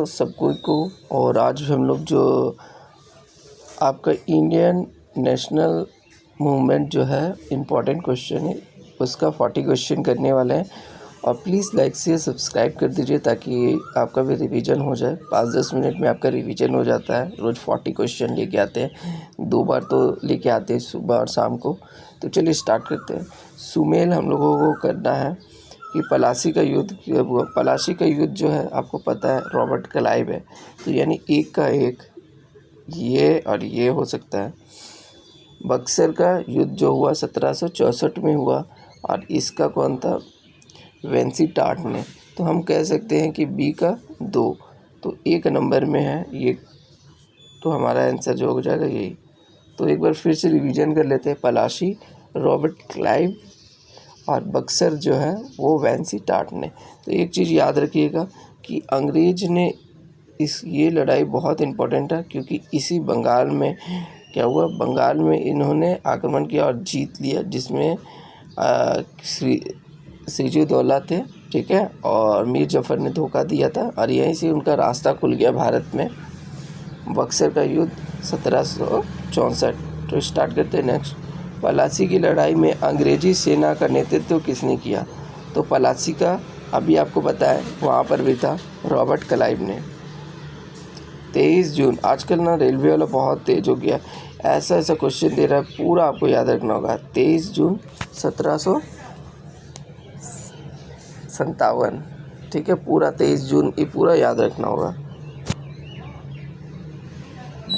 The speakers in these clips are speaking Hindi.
सबको को। और आज हम लोग जो आपका इंडियन नेशनल मूवमेंट जो है इम्पोर्टेंट क्वेश्चन है उसका 40 क्वेश्चन करने वाले हैं। और प्लीज़ लाइक से सब्सक्राइब कर दीजिए ताकि आपका भी रिवीजन हो जाए। 5-10 मिनट में आपका रिवीजन हो जाता है। रोज़ 40 क्वेश्चन लेके आते हैं, 2 बार तो लेके आते हैं, सुबह और शाम को। तो चलिए स्टार्ट करते हैं। सुमेल हम लोगों को करना है कि पलासी का युद्ध जो है आपको पता है रॉबर्ट क्लाइव है। तो यानी एक का एक ये और ये हो सकता है। बक्सर का युद्ध जो हुआ 1764 में हुआ और इसका कौन था, वेंसी टाट ने। तो हम कह सकते हैं कि बी का 2, तो एक नंबर में है ये, तो हमारा आंसर जो हो जाएगा यही। तो एक बार फिर से रिवीजन कर लेते हैं। पलासी रॉबर्ट क्लाइव और बक्सर जो है वो वेंसी टाट ने। तो एक चीज़ याद रखिएगा कि अंग्रेज ने ये लड़ाई बहुत इम्पोर्टेंट है क्योंकि इसी बंगाल में क्या हुआ, बंगाल में इन्होंने आक्रमण किया और जीत लिया, जिसमें सिराजुद्दौला थे, ठीक है, और मीर जाफ़र ने धोखा दिया था और यहीं से उनका रास्ता खुल गया भारत में। बक्सर का युद्ध 1764। तो स्टार्ट करते हैं नेक्स्ट। पलासी की लड़ाई में अंग्रेजी सेना का नेतृत्व किसने किया। तो पलासी का अभी आपको पता है वहाँ पर भी था रॉबर्ट क्लाइव ने। 23 जून, आजकल ना रेलवे वाला बहुत तेज हो गया, ऐसा क्वेश्चन दे रहा है, पूरा आपको याद रखना होगा। 23 जून 1757, ठीक है, पूरा 23 जून ये पूरा याद रखना होगा।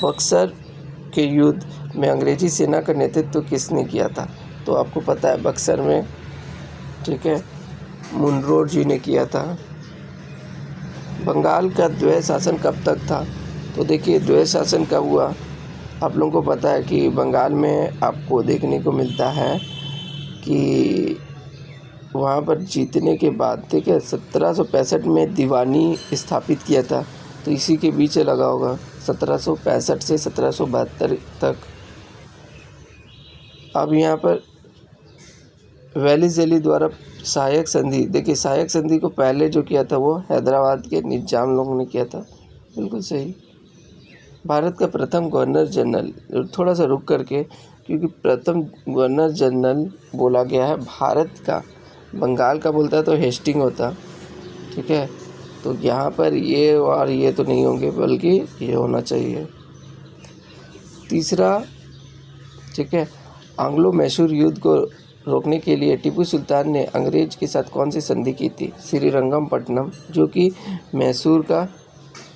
बक्सर के युद्ध में अंग्रेजी सेना का नेतृत्व किसने किया था। तो आपको पता है बक्सर में, ठीक है, मुनरो जी ने किया था। बंगाल का द्वैध शासन कब तक था। तो देखिए द्वैध शासन कब हुआ, आप लोगों को पता है कि बंगाल में आपको देखने को मिलता है कि वहाँ पर जीतने के बाद, ठीक है, 1765 में दीवानी स्थापित किया था। तो इसी के बीच लगा होगा 1765 से 1772 तक। अब यहाँ पर वेलिज़ली द्वारा सहायक संधि, देखिए सहायक संधि को पहले जो किया था वो हैदराबाद के निजाम लोगों ने किया था, बिल्कुल सही। भारत का प्रथम गवर्नर जनरल, थोड़ा सा रुक करके, क्योंकि प्रथम गवर्नर जनरल बोला गया है भारत का, बंगाल का बोलता है तो हेस्टिंग होता, ठीक है। तो यहाँ पर ये और ये तो नहीं होंगे बल्कि ये होना चाहिए। तीसरा, ठीक है, आंग्लो मैसूर युद्ध को रोकने के लिए टिप्पू सुल्तान ने अंग्रेज के साथ कौन सी संधि की थी। श्रीरंगपट्टनम, जो कि मैसूर का,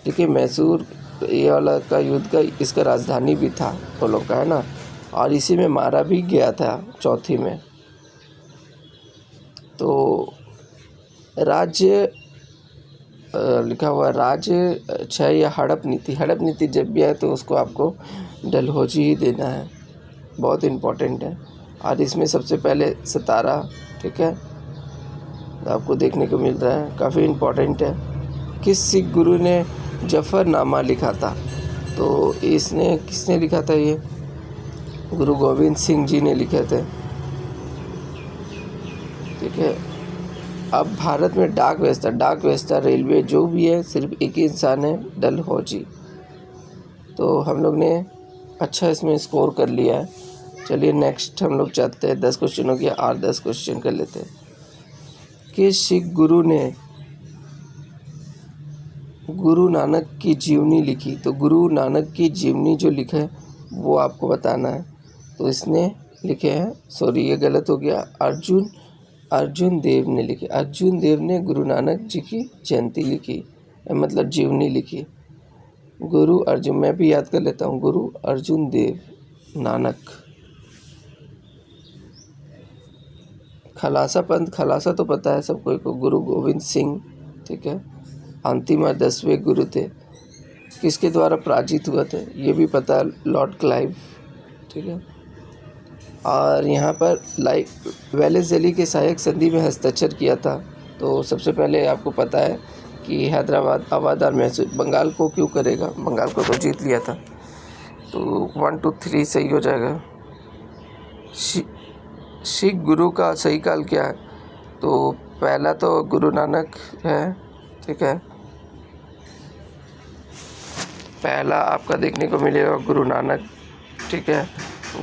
ठीक है, मैसूर ये वाला का युद्ध का इसका राजधानी भी था वो लोग का, है ना, और इसी में मारा भी गया था चौथी में। तो राज्य लिखा हुआ राज्य 6 या हड़प नीति जब भी आए तो उसको आपको डलहौजी ही देना है, बहुत इम्पोर्टेंट है। और इसमें सबसे पहले सतारा, ठीक है, आपको देखने को मिल रहा है, काफ़ी इम्पोर्टेंट है। किस सिख गुरु ने जफरनामा लिखा था। तो इसने किसने लिखा था, ये गुरु गोविंद सिंह जी ने लिखे थे, ठीक है। अब भारत में डाक व्यवस्था रेलवे जो भी है सिर्फ एक ही इंसान है, डलहौजी। तो हम लोग ने अच्छा इसमें स्कोर कर लिया है। चलिए नेक्स्ट हम लोग चाहते हैं 10 क्वेश्चन हो गया और 10 क्वेश्चन कर लेते हैं। किस सिख गुरु ने गुरु नानक की जीवनी लिखी। तो गुरु नानक की जीवनी जो लिखा है वो आपको बताना है। तो इसने लिखे हैं, सॉरी ये गलत हो गया, अर्जुन देव ने लिखी। अर्जुन देव ने गुरु नानक जी की जयंती लिखी, मतलब जीवनी लिखी। गुरु अर्जुन, मैं भी याद कर लेता हूँ, गुरु अर्जुन देव नानक। खलासा पंथ, खलासा तो पता है सबको को, गुरु गोविंद सिंह, ठीक है, अंतिम 10वें गुरु थे। किसके द्वारा पराजित हुआ थे ये भी पता है, लॉर्ड क्लाइव, ठीक है। और यहाँ पर वेलिज़ली के सहायक संधि में हस्ताक्षर किया था। तो सबसे पहले आपको पता है कि हैदराबाद, अवध और मैसूर, बंगाल को क्यों करेगा, बंगाल को तो जीत लिया था। तो 1 2 3 सही हो जाएगा। सिख गुरु का सही काल क्या है। तो पहला तो गुरु नानक है, ठीक है, पहला आपका देखने को मिलेगा गुरु नानक, ठीक है,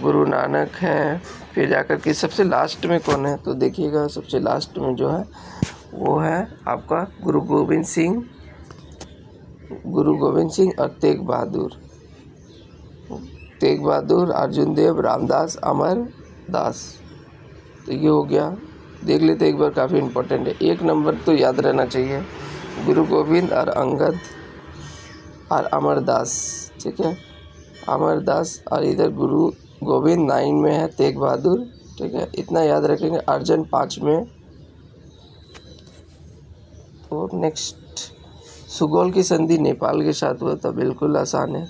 गुरु नानक है। फिर जाकर के सबसे लास्ट में कौन है, तो देखिएगा सबसे लास्ट में जो है वो है आपका गुरु गोविंद सिंह और तेग बहादुर, अर्जुन देव, रामदास, अमरदास। तो ये हो गया, देख लेते एक बार, काफ़ी इम्पोर्टेंट है। एक नंबर तो याद रहना चाहिए, गुरु गोविंद और अंगद और अमरदास, ठीक है, अमरदास, और इधर गुरु गोविंद 9 में है, तेग बहादुर, ठीक है, इतना याद रखेंगे। अर्जुन 5 में। और नेक्स्ट, सुगौल की संधि नेपाल के साथ हुआ था, बिल्कुल आसान है।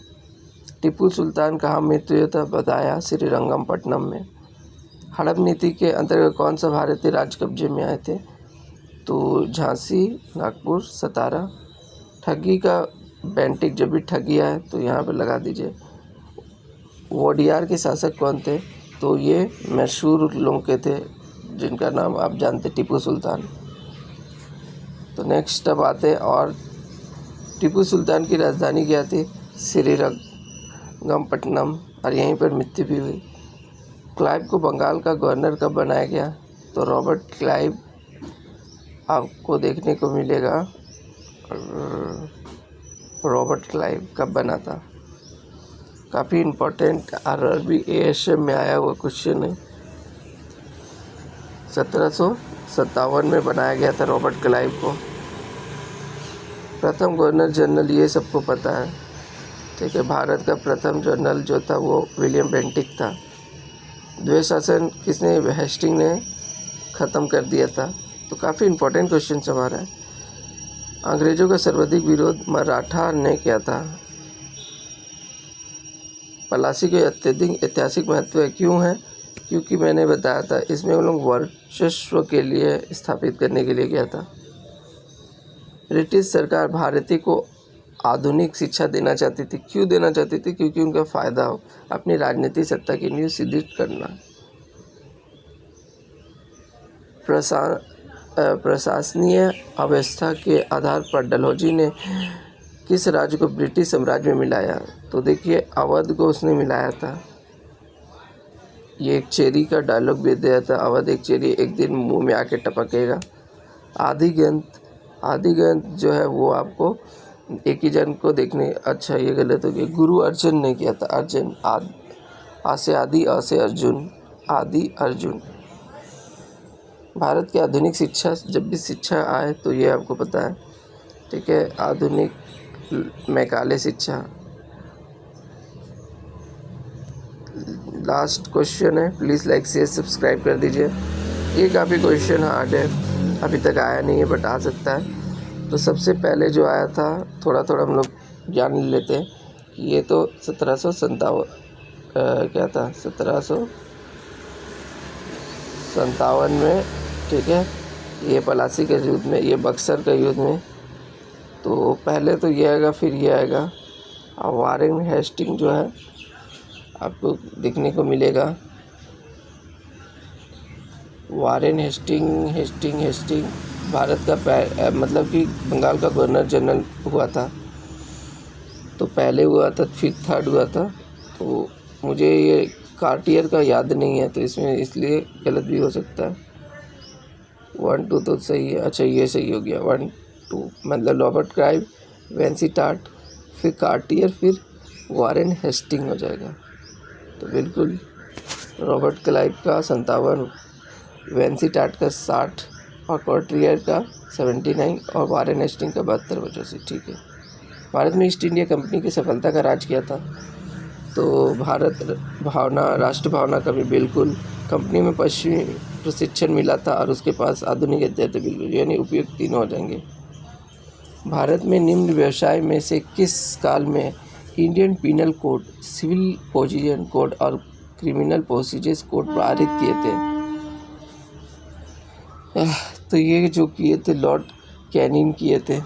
टीपू सुल्तान कहाँ मृत्यु हुआ था, बताया, श्रीरंगपट्टनम में। हड़प नीति के अंतर्गत कौन सा भारतीय राज्य कब्जे में आए थे, तो झांसी, नागपुर, सतारा। ठगी का बेंटिक, जब भी ठगी आए तो यहाँ पर लगा दीजिए। वोडियार के शासक कौन थे, तो ये मैसूर लोगों के थे, जिनका नाम आप जानते, टीपू सुल्तान। तो नेक्स्ट अब आते हैं, और टीपू सुल्तान की राजधानी क्या थी, श्रीरंगपट्टनम, और यहीं पर मृत्यु भी हुई। क्लाइव को बंगाल का गवर्नर कब बनाया गया, तो रॉबर्ट क्लाइव आपको देखने को मिलेगा। रॉबर्ट क्लाइव कब बना था, काफ़ी इम्पोर्टेंट RRB ASM में आया हुआ क्वेश्चन है। 1757 में बनाया गया था रॉबर्ट क्लाइव को। प्रथम गवर्नर जनरल, ये सबको पता है, ठीक है, भारत का प्रथम जनरल जो था वो विलियम बेंटिक था। द्वैध शासन किसने, हेस्टिंग ने ख़त्म कर दिया था। तो काफ़ी इम्पोर्टेंट क्वेश्चन हमारा है। अंग्रेज़ों का सर्वाधिक विरोध मराठा ने किया था। पलासी के अत्यधिक ऐतिहासिक महत्व है, क्यों है, क्योंकि मैंने बताया था इसमें वो लोग वर्चस्व के लिए स्थापित करने के लिए किया था। ब्रिटिश सरकार भारतीय को आधुनिक शिक्षा देना चाहती थी, क्यों देना चाहती थी, क्योंकि उनका फ़ायदा हो, अपनी राजनीतिक सत्ता की नींव सुदृढ़ करना। प्रशासनीय अवस्था के आधार पर डलहौजी ने किस राज्य को ब्रिटिश साम्राज्य में मिलाया, तो देखिए अवध को उसने मिलाया था। ये एक चेरी का डायलॉग भी दिया था, अवध एक चेरी एक दिन मुंह में आके टपकेगा। आदिगंत जो है वो आपको एक ही जन को देखने, अच्छा ये गलत हो गया, गुरु अर्जुन ने किया था, अर्जुन, आ से आदि, अ से अर्जुन, आदि अर्जुन। भारत की आधुनिक शिक्षा, जब भी शिक्षा आए तो ये आपको पता है, ठीक है, आधुनिक मैकाले शिक्षा। लास्ट क्वेश्चन है, प्लीज़ लाइक शेयर सब्सक्राइब कर दीजिए। ये काफ़ी क्वेश्चन हार्ड है, अभी तक आया नहीं है बट आ सकता है। तो सबसे पहले जो आया था, थोड़ा हम लोग जान लेते हैं कि ये तो 1757 क्या था, 1757 में, ठीक है, ये पलासी के युद्ध में, ये बक्सर के युद्ध में। तो पहले तो ये आएगा, फिर ये आएगा। और वारेन हेस्टिंग जो है आपको देखने को मिलेगा, वारेन हेस्टिंग भारत का मतलब कि बंगाल का गवर्नर जनरल हुआ था। तो पहले हुआ था, फिर थर्ड हुआ था। तो मुझे ये कार्टियर का याद नहीं है, तो इसमें इसलिए गलत भी हो सकता है। 1 2 तो सही है, अच्छा ये सही हो गया, 1 2 मतलब रॉबर्ट क्लाइव, वेंसीटाट, फिर कार्टियर, फिर वारेन हेस्टिंग हो जाएगा। तो बिल्कुल रॉबर्ट क्लाइव का 57, वेंसीटाट का 60 और कार्टियर का 79 और वारेन हेस्टिंग का 72 वजह से, ठीक है। भारत में ईस्ट इंडिया कंपनी की सफलता का राज किया था, तो भारत भावना, राष्ट्र भावना का भी बिल्कुल। कंपनी में पश्चिमी प्रशिक्षण मिला था और उसके पास आधुनिक हथियार थे, बिल्कुल, यानी उपयुक्त तीनों हो जाएंगे। भारत में निम्न व्यवसाय में से किस काल में Indian penal code, civil procedure code और क्रिमिनल प्रोसीजर कोड पारित किए थे? तो ये जो किए थे लॉर्ड कैनिंग किए थे।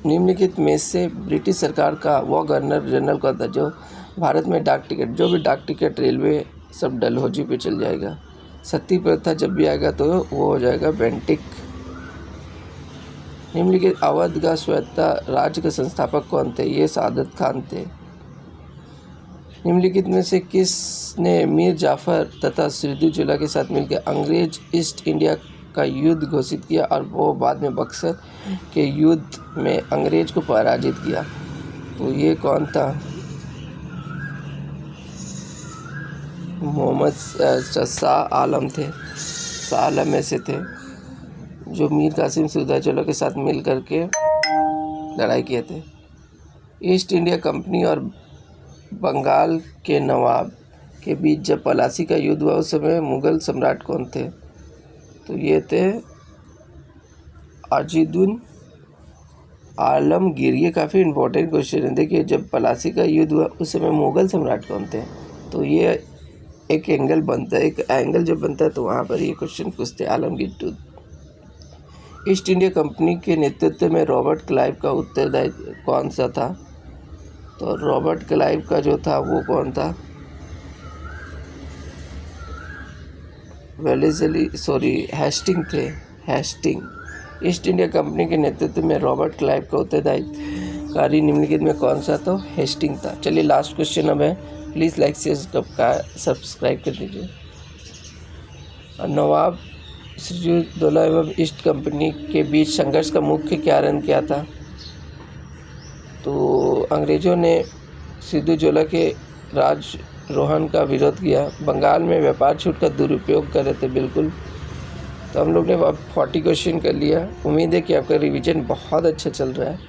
निम्नलिखित में से ब्रिटिश सरकार का वह गवर्नर जनरल का था जो भारत में डाक टिकट, जो भी डाक टिकट रेलवे सब डलहौजी पे चल जाएगा। सती प्रथा जब भी आएगा तो वो हो जाएगा बेंटिक। निम्नलिखित अवध का स्वायत्ता राज्य के संस्थापक कौन थे? ये सादत खान थे। निम्नलिखित में से किसने मीर जाफ़र तथा सिराजुद्दौला के साथ मिलकर अंग्रेज ईस्ट इंडिया का युद्ध घोषित किया और वो बाद में बक्सर के युद्ध में अंग्रेज को पराजित किया? तो ये कौन था? मोहम्मद शाह आलम थे। शाह आलम में से थे जो मीर कासिम सिराजुद्दौला के साथ मिल कर के लड़ाई किए थे। ईस्ट इंडिया कंपनी और बंगाल के नवाब के बीच जब पलासी का युद्ध हुआ उस समय मुगल सम्राट कौन थे? तो ये थे अजीदुल आलमगीर। ये काफ़ी इम्पोर्टेंट क्वेश्चन है। देखिए, जब पलासी का युद्ध हुआ उस समय मुगल सम्राट कौन थे? तो ये एक एंगल बनता है, एक एंगल जब बनता है तो वहाँ पर ये क्वेश्चन पूछते हैं। Alamgir two. East India Company के नेतृत्व में रॉबर्ट क्लाइव का उत्तरदायित्व कौन सा था? तो रॉबर्ट क्लाइव का जो था वो कौन था? हेस्टिंग थे। हेस्टिंग। ईस्ट इंडिया कंपनी के नेतृत्व में रॉबर्ट क्लाइव का उत्तरदायित्वकारी निम्नलिखित में कौन सा था? हेस्टिंग था। चलिए लास्ट क्वेश्चन अब है। प्लीज़ लाइक शेयर सब्सक्राइब कर दीजिए। नवाब सिराजुद्दौला एवं ईस्ट कंपनी के बीच संघर्ष का मुख्य कारण क्या था? तो अंग्रेज़ों ने सिराजुद्दौला के राजरोहण का विरोध किया। बंगाल में व्यापार छूट का दुरुपयोग कर रहे थे। बिल्कुल। तो हम लोग ने अब 40 क्वेश्चन कर लिया। उम्मीद है कि आपका रिवीजन बहुत अच्छा चल रहा है।